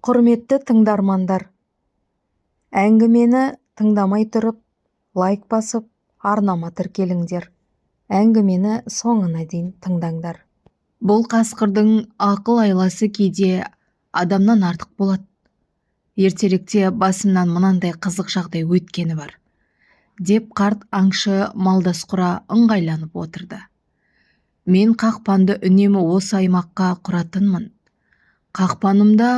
Құрметті тыңдармандар, әңгімені тыңдамай тұрып, лайк басып, арнама тіркеліңдер. Әңгімені соңына дейін тыңдаңдар. Бұл қасқырдың ақыл айласы кейде адамнан артық болады. Ертеректе басымнан мынандай қызық жағдай өткені бар, деп қарт аңшы Малдасқұра ыңғайланып отырды. Мен қақпанды үнемі осы аймаққа құратынмын. Қақпанымда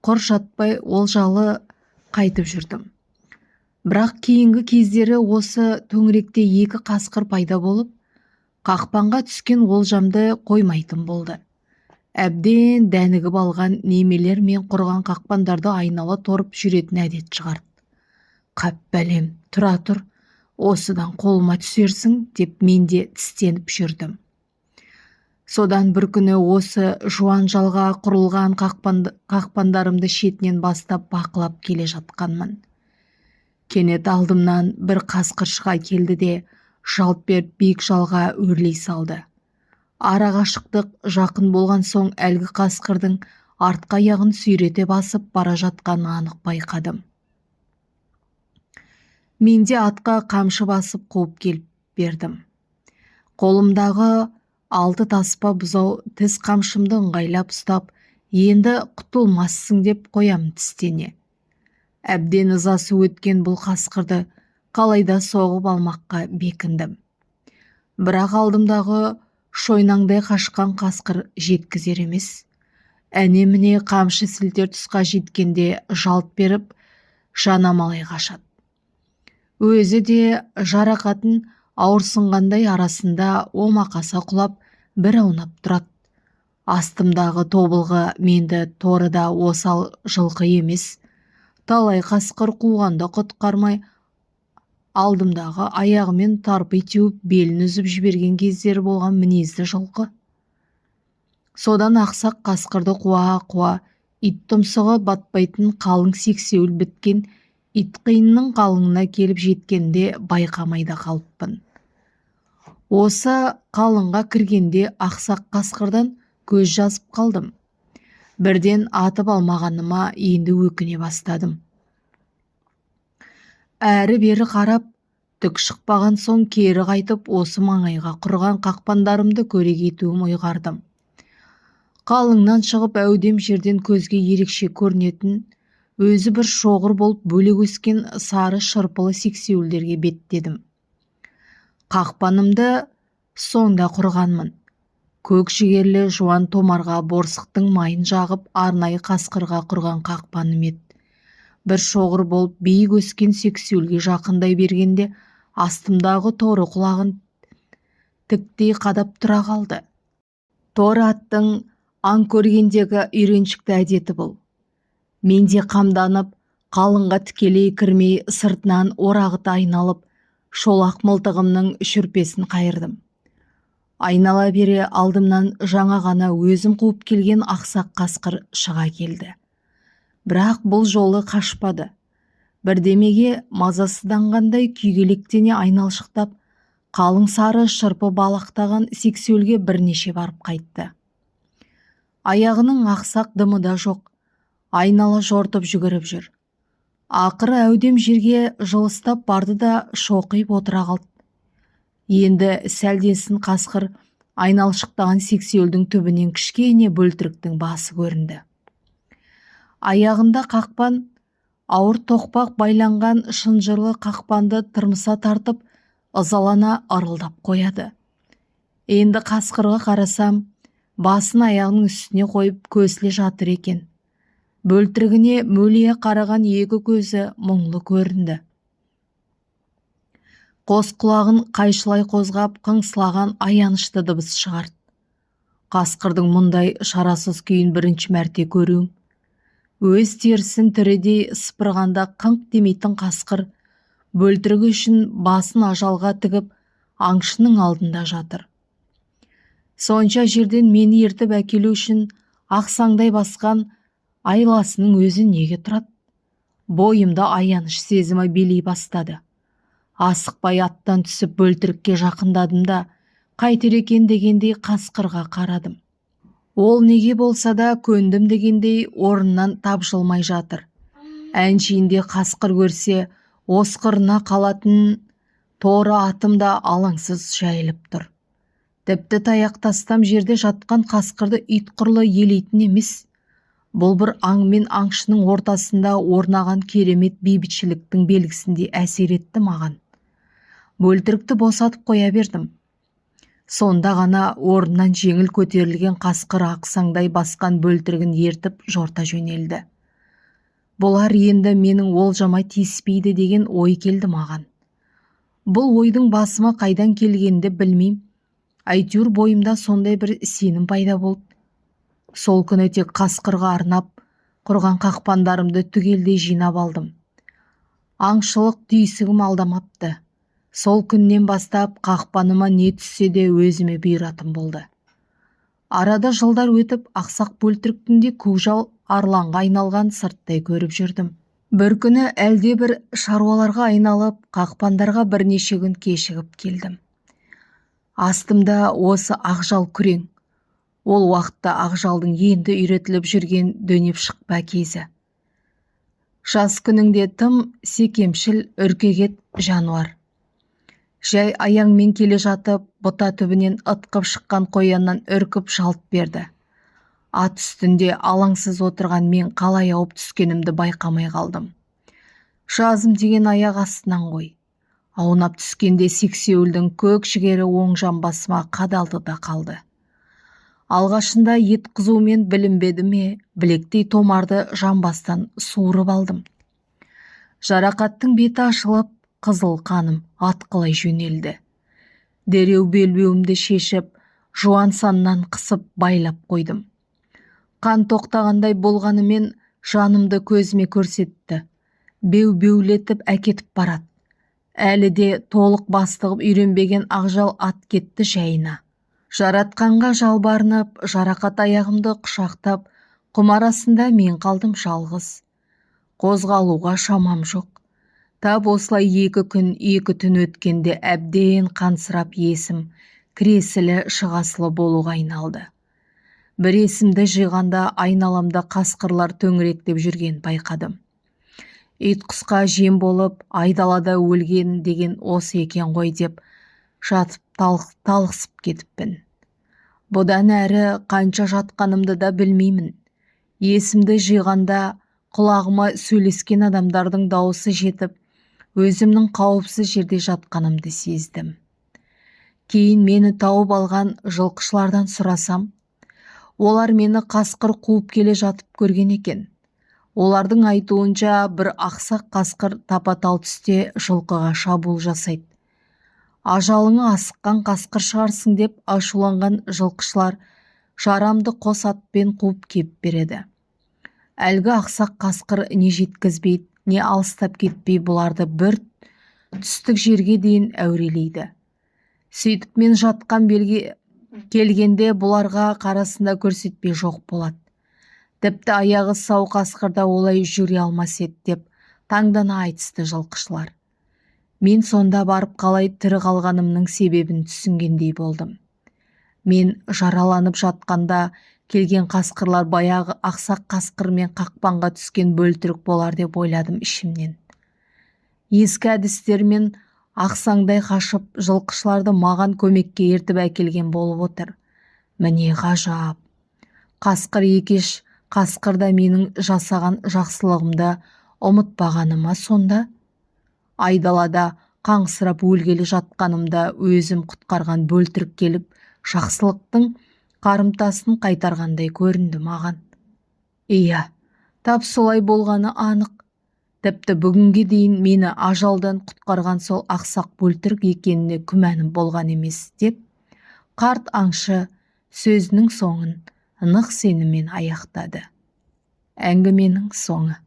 құр жатпай олжалы қайтып жүрдім. Бірақ кейінгі кездері осы төңіректе екі қасқыр пайда болып, қақпанға түскен олжамды қоймайтын болды. Әбден дәнігіп алған немелер мен құрған қақпандарды айнала торып жүретін әдет шығарды. Қап бәлем, тұра тұр, осыдан қолыма түсерсің, деп мен де тістеніп жүрдім. Содан бір күні осы жуан жалға құрылған қақпандарымды шетінен бастап бақылап келе жатқанмын. Кенет алдымнан бір қасқыр шыға келді де жалт беріп биік жалға өрлей салды. Арақашықтық жақын болған соң әлгі қасқырдың артқы аяғын сүйрете басып бара жатқанын анық байқадым. Мен де атқа қамшы басып қуып келіп бердім. Қолымдағы 6 таспа бұзау тіс қамшымды ыңғайлап ұстап, енді құтылмассың деп қоямын тістене. Әбден ызасы өткен бұл қасқырды қалайда соғып алмаққа бекіндім. Бірақ алдымдағы шойнаңдай қашқан қасқыр жеткізер емес. Әне-міне қамшы сілтер тұсқа жеткенде жалт беріп жанамалай қашады. Өзі де жарақатын ауырсынғандай арасында омақаса құлап бір аунап тұрады. Астымдағы тобылғы менді торыда осал жылқы емес. Талай қасқыр қуғанды құтқармай алдымдағы аяғымен тарпи теуіп белін үзіп жіберген кездері болған мінезді жылқы. Содан ақсақ қасқырды қуа-қуа ит тұмсығы батпайтын қалың сексеуіл біткен ит қиынның қалыңына келіп жеткенде байқамайда қалыппын. Осы қалыңға кіргенде ақсақ қасқырдан көз жазып қалдым. Бірден атып алмағаныма енді өкіне бастадым. Әрі-бері қарап, түк шықпаған соң кері қайтып осы маңайға құрған қақпандарымды көрек етуім ұйғардым. Қалыңнан шығып әудем жерден көзге ерекше көрінетін, өзі бір шоғыр болып бөлек өскен сары шырпылы сексеуілдерге беттедім. Қақпанымды сонда құрғанмын. Көк жігерлі жуан томарға борсықтың майын жағып арнайы қасқырға құрған қақпаным еді. Бір шоғыр болып биік өскен сексеуілге жақындай бергенде астымдағы торы құлағын тіктей қадап тұра қалды. Торы аттың аң көргендегі үйреншікті әдеті бұл. Мен де қамданып, қалыңға тікелей кірмей сыртынан орағыта айналып, шолақ мылтығымның шүрпесін қайырдым. Айнала бере алдымнан жаңа ғана өзім қуып келген ақсақ қасқыр шыға келді. Бірақ бұл жолы қашпады. Бірдемеге мазасызданғандай күйгелектене айналшықтап, қалың сары шырпы балақтаған сексеуілге бірнеше барып қайтты. Аяғының ақсақ дымы да жоқ, айнала жортып жүгіріп жүр. Ақыры әудем жерге жылыстап барды да шоқиып отыра қалды. Енді сәлдесін қасқыр айналшықтаған сексеуілдің түбінен кішкене бөлтіріктің басы көрінді. Аяғында қақпан, ауыр тоқпақ байланған шынжырлы қақпанды тырмыса тартып, ызалана ырылдап қояды. Енді қасқырға қарасам, басын аяғының үстіне қойып көсіле жатыр екен. Бөлтірігіне мөлие қараған екі көзі мұңлы көрінді. Қос құлағын қайшылай қозғап қыңсылаған аянышты дыбыс шығарды. Қасқырдың мұндай шарасыз күйін бірінші мәрте көруім. Өз терісін тірідей сыпырғанда қыңқ демейтін қасқыр бөлтірігі үшін басын ажалға тігіп аңшының алдында жатыр. Сонша жерден мені ертіп әкелу үшін ақсаңдай басқан айласының өзі неге тұрады? Бойымда аяныш сезімі билей бастады. Асықпай аттан түсіп бөлтірікке жақындадым да, қайтер екен дегендей қасқырға қарадым. Ол неге болса да көндім дегендей орнынан тапжылмай жатыр. Әншейінде қасқыр көрсе осқырына қалатын торы атым да алаңсыз жайылып тұр. Тіпті таяқ тастам жерде жатқан қасқырды ит құрлы елейтін емес. Бұл бір аң мен аңшының ортасында орнаған керемет бейбітшіліктің белгісінде әсер етті маған. Бөлтірікті босатып қоя бердім. Сонда ғана орнынан жеңіл көтерілген қасқыр ақсаңдай басқан бөлтірігін ертіп жорта жөнелді. Бұлар енді менің олжамай тиіспейді деген ой келді маған. Бұл ойдың басыма қайдан келгенді білмейм. Әйтеуір бойымда сондай бір сенім пайда болды. Сол күні тек қасқырға арнап құрған қақпандарымды түгелдей жинап алдым. Аңшылық түйсігім алдамапты. Сол күннен бастап қақпаныма не түссе де өзіме бұйыратын болды. Арада жылдар өтіп, ақсақ бөлтіріктің де көкжал арланға айналған сырттай көріп жүрдім. Бір күні әлде бір шаруаларға айналып, қақпандарға бірнеше күн кешігіп келдім. Астымда осы ақжал күрең. Ол уақытта ақжалдың енді үйретіліп жүрген дөңеп шықпа кезі. Жас күніңде тым секемшіл үркегет жануар. Жай аяңмен келе жатып, бұта түбінен ытқып шыққан қояннан үркіп жалт берді. Ат үстінде алаңсыз отырған мен қалай ауып түскенімді байқамай қалдым. Жазым деген аяқ астынан ғой. Аунап түскенде сексеуілдің көк жігері оң жамбасыма қадалды да қалды. Алғашында ет қызумен білінбеді ме, білектей томарды жамбастан суырып алдым. Жарақаттың беті ашылып, қызыл қаным атқылай жөнелді. Дереу белбеуімді шешіп, жуан саннан қысып байлап қойдым. Қан тоқтағандай болғанымен жанымды көзіме көрсетті. Беу-беулетіп әкетіп барады. Әлі де толық бастығып үйренбеген ақжал ат кетті жайына. Жаратқанға жалбарынып, жарақат аяғымды құшақтап, құм арасында мен қалдым жалғыз. Қозғалуға шамам жоқ. Тап осылай 2 күн 2 түн өткенде әбден қансырап есім кіресілі шығасылы болуға айналды. Бір есімді жиғанда айналамда қасқырлар төңіректеп жүрген байқадым. Ит құсқа жем болып айдалада өлген деген осы екен ғой деп жатып талықсып кетіппін. Бұдан әрі қанша жатқанымды да білмеймін. Есімді жиғанда құлағыма сөйлескен адамдардың дауысы жетіп, өзімнің қауіпсіз жерде жатқанымды сездім. Кейін мені тауып алған жылқышылардан сұрасам, олар мені қасқыр қуып келе жатып көрген екен. Олардың айтуынша бір ақсақ қасқыр тапа-тал түсте жылқыға шабуыл жасайды. Ажалыңа асыққан қасқыр шығарсың деп ашуланған жылқышылар жарамды қос атпен қуып кеп береді. Әлгі ақсақ қасқыр не жеткізбейді, не алыстап кетпей бұларды бір түстік жерге дейін әурелейді. Сөйтіп мен жатқан белге келгенде бұларға қарасында көрсетпей жоқ болады. Тіпті аяғы сау қасқырда олай жүре алмас еді деп таңдана айтысты жылқышылар. Мен сонда барып қалай тірі қалғанымның себебін түсінгендей болдым. Мен жараланып жатқанда келген қасқырлар баяғы ақсақ қасқырмен қақпанға түскен бөлтірік болар деп ойладым ішімнен. Ескі әдістермен ақсаңдай қашып жылқышыларды маған көмекке ертіп әкелген болып отыр. Міне ғажап. Қасқыр екеш қасқырда менің жасаған жақсылығымды ұмытпағаныма сонда? Айдалада қаңсырап өлгелі жатқанымда өзім құтқарған бөлтірік келіп, жақсылықтың қарымтасын қайтарғандай көрінді маған. Иә, тап солай болғаны анық. Тіпті бүгінге дейін мені ажалдан құтқарған сол ақсақ бөлтірік екеніне күмәнім болған емес деп, қарт аңшы сөзінің соңын нық сеніммен аяқтады. Әңгіменің соңы.